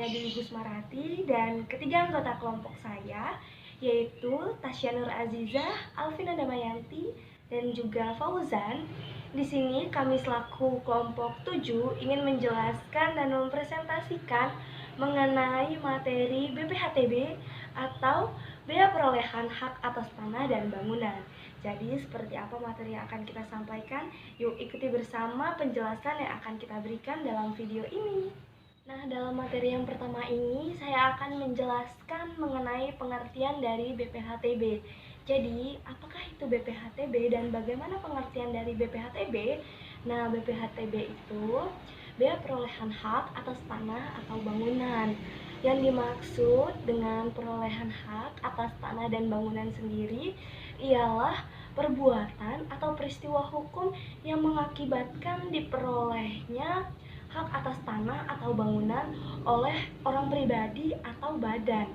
saya Dewi Gusmarati dan ketiga anggota kelompok saya yaitu Tasya Nur Azizah, Alvina Damayanti, dan juga Fauzan. Di sini kami selaku kelompok 7 ingin menjelaskan dan mempresentasikan mengenai materi BPHTB atau Bea Perolehan Hak Atas Tanah dan Bangunan. Jadi seperti apa materi yang akan kita sampaikan? Yuk ikuti bersama penjelasan yang akan kita berikan dalam video ini. Nah, dalam materi yang pertama ini saya akan menjelaskan mengenai pengertian dari BPHTB. Jadi, apakah itu BPHTB dan bagaimana pengertian dari BPHTB? Nah, BPHTB itu Bea Perolehan Hak Atas Tanah atau Bangunan. Yang dimaksud dengan perolehan hak atas tanah dan bangunan sendiri ialah perbuatan atau peristiwa hukum yang mengakibatkan diperolehnya hak atas tanah atau bangunan oleh orang pribadi atau badan.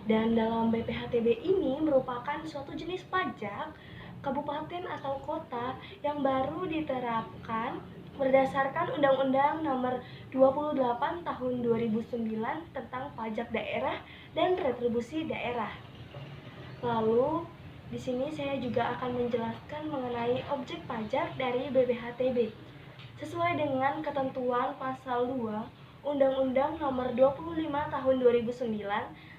Dan dalam BPHTB ini merupakan suatu jenis pajak kabupaten atau kota yang baru diterapkan berdasarkan Undang-Undang Nomor 28 Tahun 2009 tentang Pajak Daerah dan Retribusi Daerah. Lalu, di sini saya juga akan menjelaskan mengenai objek pajak dari BPHTB. Sesuai dengan ketentuan pasal 2 Undang-Undang Nomor 25 Tahun 2009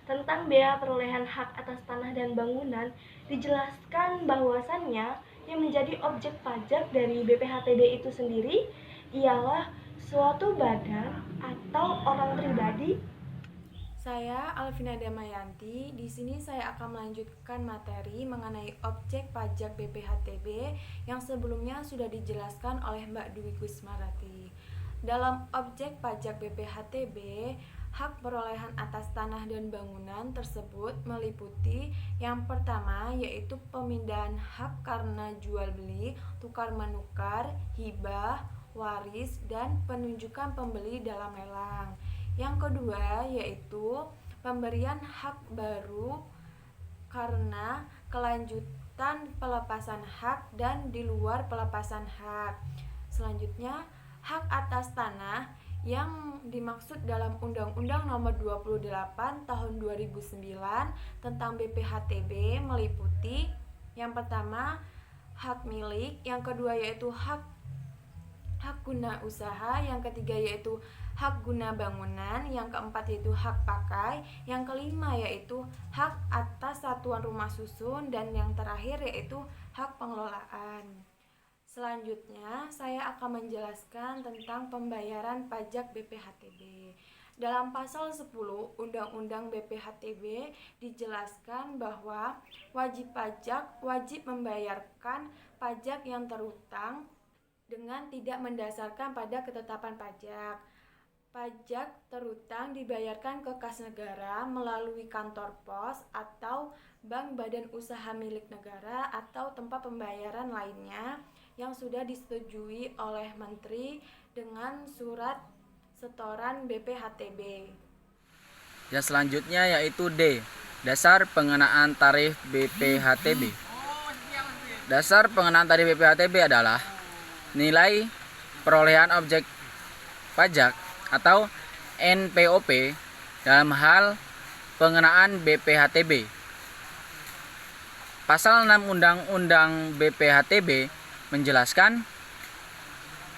tentang Bea Perolehan Hak Atas Tanah dan Bangunan, dijelaskan bahwasannya yang menjadi objek pajak dari BPHTB itu sendiri ialah suatu badan atau orang pribadi. Saya Alvina Damayanti. Di sini saya akan melanjutkan materi mengenai objek pajak BPHTB yang sebelumnya sudah dijelaskan oleh Mbak Dwi Gusmarati. Dalam objek pajak BPHTB, hak perolehan atas tanah dan bangunan tersebut meliputi yang pertama yaitu pemindahan hak karena jual beli, tukar menukar, hibah, waris, dan penunjukan pembeli dalam lelang. Yang kedua yaitu pemberian hak baru karena kelanjutan pelepasan hak dan di luar pelepasan hak. Selanjutnya, hak atas tanah yang dimaksud dalam Undang-Undang Nomor 28 Tahun 2009 tentang BPHTB meliputi yang pertama hak milik, yang kedua yaitu hak guna usaha, yang ketiga yaitu hak guna bangunan, yang keempat yaitu hak pakai, yang kelima yaitu hak atas satuan rumah susun, dan yang terakhir yaitu hak pengelolaan. Selanjutnya, saya akan menjelaskan tentang pembayaran pajak BPHTB. Dalam pasal 10 Undang-Undang BPHTB dijelaskan bahwa wajib pajak wajib membayarkan pajak yang terutang dengan tidak mendasarkan pada ketetapan pajak. Pajak terutang dibayarkan ke kas negara melalui kantor pos atau bank badan usaha milik negara atau tempat pembayaran lainnya yang sudah disetujui oleh Menteri dengan surat setoran BPHTB. Yang selanjutnya yaitu D. Dasar pengenaan tarif BPHTB. Dasar pengenaan tarif BPHTB adalah nilai perolehan objek pajak atau NPOP dalam hal pengenaan BPHTB. Pasal 6 Undang-Undang BPHTB menjelaskan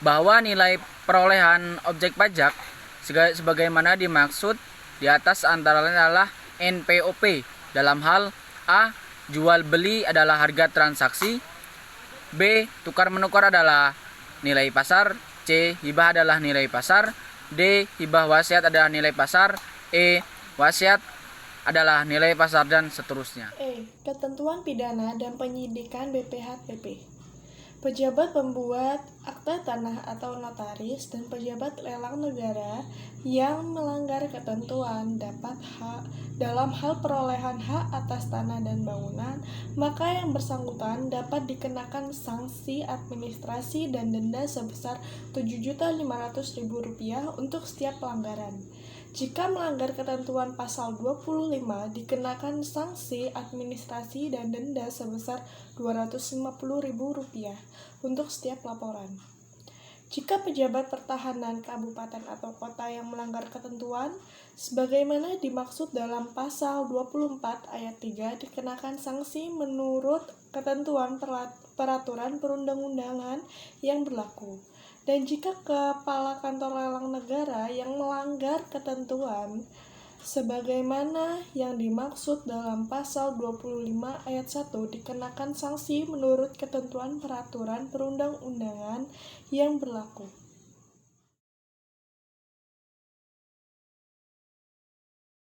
bahwa nilai perolehan objek pajak sebagaimana dimaksud di atas antara lain adalah NPOP dalam hal A. Jual beli adalah harga transaksi, B. Tukar menukar adalah nilai pasar, C. Hibah adalah nilai pasar, D. Hibah wasiat adalah nilai pasar, E. Wasiat adalah nilai pasar, dan seterusnya. Ketentuan pidana dan penyidikan BPHTB. Pejabat pembuat akta tanah atau notaris dan pejabat lelang negara yang melanggar ketentuan dapat dalam hal perolehan hak atas tanah dan bangunan, maka yang bersangkutan dapat dikenakan sanksi administrasi dan denda sebesar Rp7.500.000 untuk setiap pelanggaran. Jika melanggar ketentuan pasal 25, dikenakan sanksi administrasi dan denda sebesar Rp250.000 untuk setiap laporan. Jika pejabat pertahanan kabupaten atau kota yang melanggar ketentuan sebagaimana dimaksud dalam pasal 24 ayat 3 dikenakan sanksi menurut ketentuan peraturan perundang-undangan yang berlaku. Dan jika kepala kantor lelang negara yang melanggar ketentuan sebagaimana yang dimaksud dalam pasal 25 ayat 1 dikenakan sanksi menurut ketentuan peraturan perundang-undangan yang berlaku.